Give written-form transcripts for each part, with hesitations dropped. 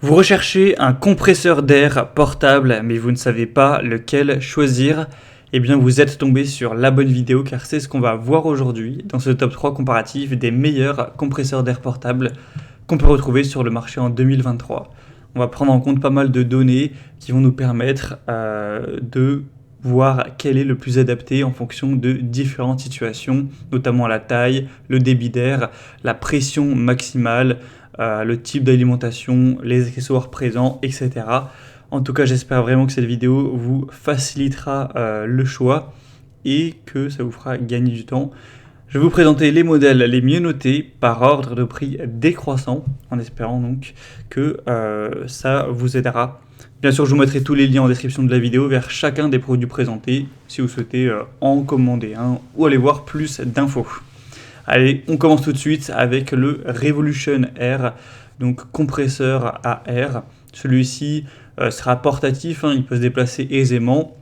Vous recherchez un compresseur d'air portable, mais vous ne savez pas lequel choisir. Eh bien, vous êtes tombé sur la bonne vidéo car c'est ce qu'on va voir aujourd'hui dans ce top 3 comparatif des meilleurs compresseurs d'air portables qu'on peut retrouver sur le marché en 2023. On va prendre en compte pas mal de données qui vont nous permettre de voir quel est le plus adapté en fonction de différentes situations, notamment la taille, le débit d'air, la pression maximale, le type d'alimentation, les accessoires présents, etc. En tout cas, j'espère vraiment que cette vidéo vous facilitera le choix et que ça vous fera gagner du temps. Je vais vous présenter les modèles les mieux notés par ordre de prix décroissant, en espérant donc que ça vous aidera. Bien sûr, je vous mettrai tous les liens en description de la vidéo vers chacun des produits présentés, si vous souhaitez en commander un ou aller voir plus d'infos. Allez, on commence tout de suite avec le Revolution Air, donc compresseur à air. Celui-ci sera portatif, il peut se déplacer aisément,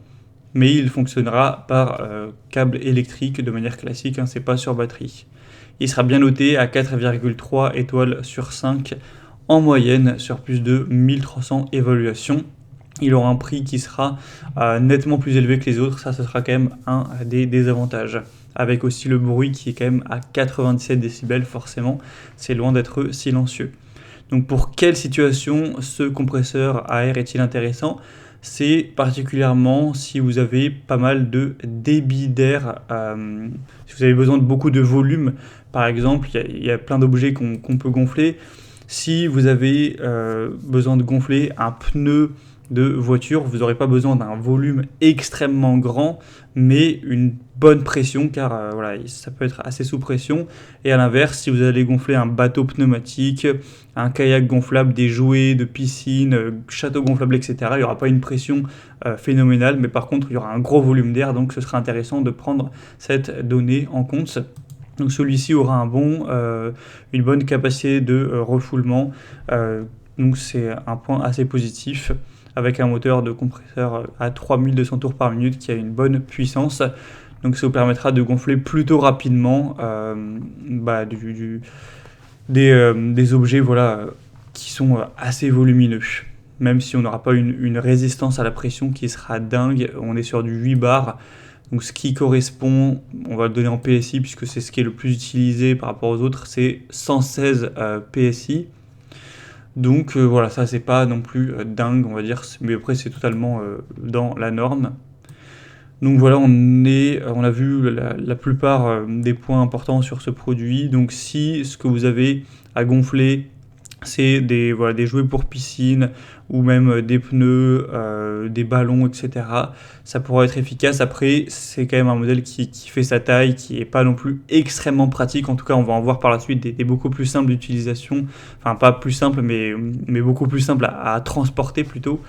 mais il fonctionnera par câble électrique de manière classique, c'est pas sur batterie. Il sera bien noté à 4,3 étoiles sur 5 en moyenne sur plus de 1300 évaluations. Il aura un prix qui sera nettement plus élevé que les autres, ça ce sera quand même un des désavantages. Avec aussi le bruit qui est quand même à 97 décibels, forcément, c'est loin d'être silencieux. Donc pour quelle situation ce compresseur à air est-il intéressant ? C'est particulièrement si vous avez pas mal de débit d'air, si vous avez besoin de beaucoup de volume, par exemple, il y a plein d'objets qu'on peut gonfler. Si vous avez besoin de gonfler un pneu de voiture, vous n'aurez pas besoin d'un volume extrêmement grand, mais une bonne pression, car voilà, ça peut être assez sous pression. Et à l'inverse, si vous allez gonfler un bateau pneumatique, un kayak gonflable, des jouets de piscine, château gonflable, etc., il n'y aura pas une pression phénoménale, mais par contre, il y aura un gros volume d'air, donc ce sera intéressant de prendre cette donnée en compte. Donc celui-ci aura une bonne capacité de refoulement, donc c'est un point assez positif, avec un moteur de compresseur à 3200 tours par minute qui a une bonne puissance. Donc ça vous permettra de gonfler plutôt rapidement des objets qui sont assez volumineux. Même si on n'aura pas une résistance à la pression qui sera dingue, on est sur du 8 bars. Donc ce qui correspond, on va le donner en PSI puisque c'est ce qui est le plus utilisé par rapport aux autres, c'est 116 PSI. Donc voilà, ça c'est pas non plus dingue, on va dire, mais après c'est totalement dans la norme. Donc voilà, on a vu la plupart des points importants sur ce produit. Donc si ce que vous avez à gonfler, c'est des jouets pour piscine ou même des pneus, des ballons, etc. Ça pourra être efficace. Après, c'est quand même un modèle qui fait sa taille, qui n'est pas non plus extrêmement pratique. En tout cas, on va en voir par la suite des beaucoup plus simples d'utilisation. Enfin, pas plus simples, mais beaucoup plus simples à transporter plutôt.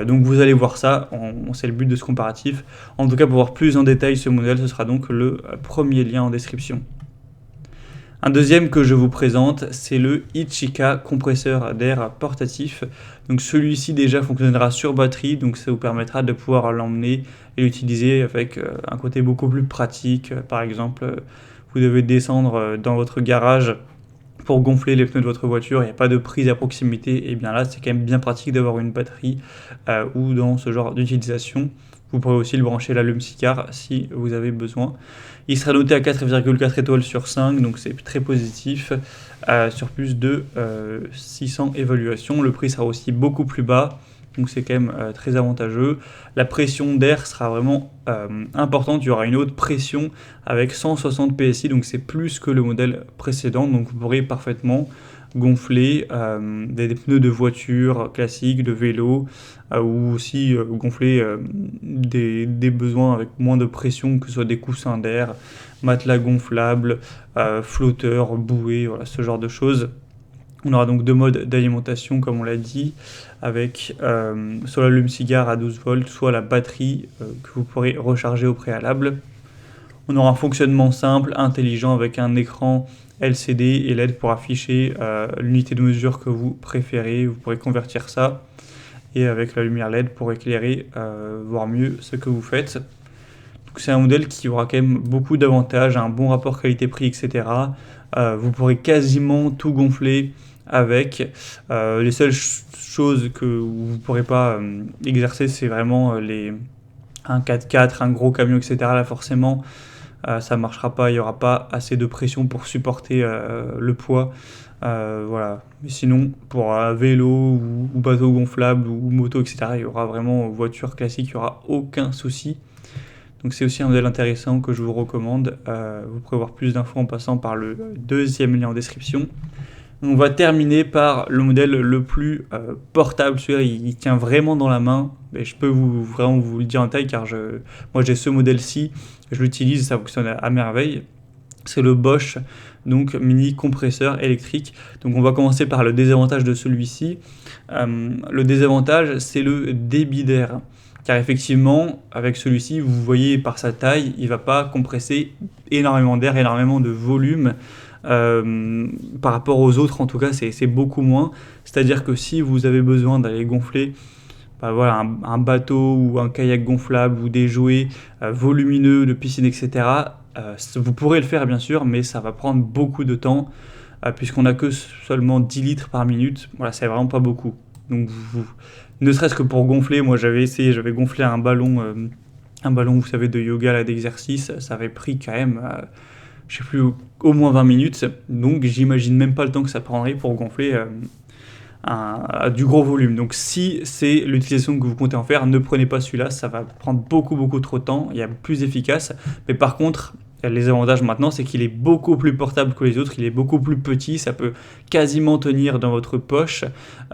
Donc vous allez voir ça, c'est le but de ce comparatif. En tout cas, pour voir plus en détail ce modèle, ce sera donc le premier lien en description. Un deuxième que je vous présente, c'est le Ichika compresseur d'air portatif. Donc celui-ci déjà fonctionnera sur batterie, donc ça vous permettra de pouvoir l'emmener et l'utiliser avec un côté beaucoup plus pratique. Par exemple, vous devez descendre dans votre garage pour gonfler les pneus de votre voiture, il n'y a pas de prise à proximité, et bien là c'est quand même bien pratique d'avoir une batterie ou dans ce genre d'utilisation. Vous pourrez aussi le brancher à l'allume-cigare si vous avez besoin. Il sera noté à 4,4 étoiles sur 5, donc c'est très positif, sur plus de 600 évaluations. Le prix sera aussi beaucoup plus bas, donc c'est quand même très avantageux. La pression d'air sera vraiment importante, il y aura une haute pression avec 160 PSI, donc c'est plus que le modèle précédent, donc vous pourrez parfaitement gonfler des pneus de voiture classiques, de vélo, ou aussi gonfler des besoins avec moins de pression, que ce soit des coussins d'air, matelas gonflables, flotteurs, bouées, voilà, ce genre de choses. On aura donc deux modes d'alimentation, comme on l'a dit, avec soit l'allume-cigare à 12 volts, soit la batterie que vous pourrez recharger au préalable. On aura un fonctionnement simple, intelligent, avec un écran LCD et LED pour afficher l'unité de mesure que vous préférez. Vous pourrez convertir ça, et avec la lumière LED pour éclairer, voir mieux ce que vous faites. Donc c'est un modèle qui aura quand même beaucoup d'avantages, un bon rapport qualité-prix, etc. Vous pourrez quasiment tout gonfler avec. Les seules choses que vous ne pourrez pas exercer, c'est vraiment un 4x4, un gros camion, etc. Là, forcément, ça ne marchera pas, il n'y aura pas assez de pression pour supporter le poids. Voilà. Mais sinon, pour un vélo ou bateau gonflable ou moto, etc., il y aura vraiment voiture classique, il n'y aura aucun souci. Donc c'est aussi un modèle intéressant que je vous recommande. Vous pourrez voir plus d'infos en passant par le deuxième lien en description. On va terminer par le modèle le plus portable. Celui-là, il tient vraiment dans la main. Mais je peux vraiment vous le dire en taille car moi j'ai ce modèle-ci. Je l'utilise, ça fonctionne à merveille. C'est le Bosch, donc mini compresseur électrique. Donc on va commencer par le désavantage de celui-ci. Le désavantage, c'est le débit d'air. Car effectivement, avec celui-ci, vous voyez par sa taille, il ne va pas compresser énormément d'air, énormément de volume. Par rapport aux autres, en tout cas, c'est beaucoup moins. C'est-à-dire que si vous avez besoin d'aller gonfler voilà, un bateau ou un kayak gonflable ou des jouets volumineux de piscine, etc., vous pourrez le faire bien sûr, mais ça va prendre beaucoup de temps puisqu'on n'a que seulement 10 litres par minute. Voilà, c'est vraiment pas beaucoup. Donc ne serait-ce que pour gonfler, moi j'avais gonflé un ballon, vous savez, de yoga, là, d'exercice, ça avait pris quand même, je sais plus, au moins 20 minutes. Donc j'imagine même pas le temps que ça prendrait pour gonfler du gros volume. Donc si c'est l'utilisation que vous comptez en faire, ne prenez pas celui-là, ça va prendre beaucoup trop de temps, il y a plus efficace. Mais par contre, les avantages maintenant, c'est qu'il est beaucoup plus portable que les autres, il est beaucoup plus petit, ça peut quasiment tenir dans votre poche.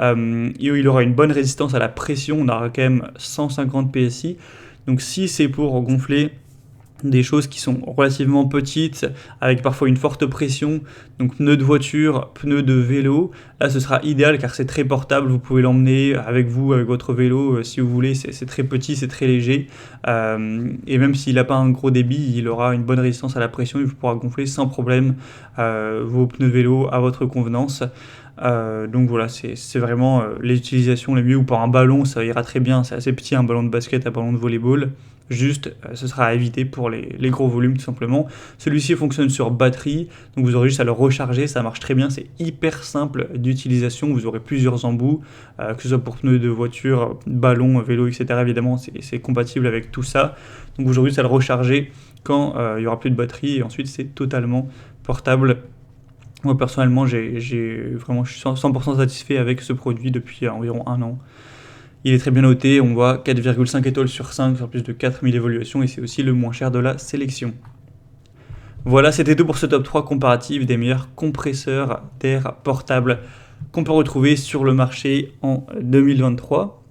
Il aura une bonne résistance à la pression, on aura quand même 150 PSI. Donc si c'est pour gonfler des choses qui sont relativement petites, avec parfois une forte pression, donc pneus de voiture, pneus de vélo, là ce sera idéal car c'est très portable, vous pouvez l'emmener avec vous, avec votre vélo, si vous voulez, c'est très petit, c'est très léger, et même s'il n'a pas un gros débit, il aura une bonne résistance à la pression, il pourra gonfler sans problème vos pneus de vélo à votre convenance. Donc voilà, c'est vraiment les utilisations les mieux, ou pour un ballon, ça ira très bien, c'est assez petit, un ballon de basket, un ballon de volleyball. Juste, ce sera à éviter pour les gros volumes tout simplement. Celui-ci fonctionne sur batterie, donc vous aurez juste à le recharger, ça marche très bien, c'est hyper simple d'utilisation, vous aurez plusieurs embouts, que ce soit pour pneus de voiture, ballon, vélo, etc. Évidemment, c'est compatible avec tout ça. Donc vous aurez juste à le recharger quand il n'y aura plus de batterie, et ensuite c'est totalement portable. Moi personnellement, je suis 100% satisfait avec ce produit depuis environ 1 an. Il est très bien noté, on voit 4,5 étoiles sur 5 sur plus de 4000 évaluations et c'est aussi le moins cher de la sélection. Voilà, c'était tout pour ce top 3 comparatif des meilleurs compresseurs d'air portables qu'on peut retrouver sur le marché en 2023.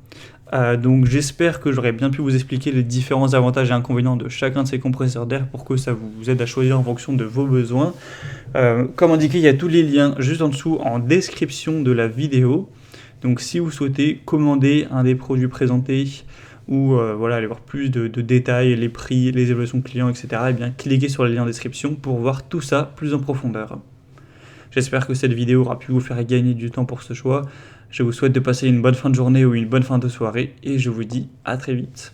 Donc j'espère que j'aurai bien pu vous expliquer les différents avantages et inconvénients de chacun de ces compresseurs d'air pour que ça vous aide à choisir en fonction de vos besoins. Comme indiqué, il y a tous les liens juste en dessous en description de la vidéo. Donc si vous souhaitez commander un des produits présentés ou voilà, aller voir plus de détails, les prix, les évaluations clients, etc., eh bien, cliquez sur les liens en description pour voir tout ça plus en profondeur. J'espère que cette vidéo aura pu vous faire gagner du temps pour ce choix. Je vous souhaite de passer une bonne fin de journée ou une bonne fin de soirée et je vous dis à très vite.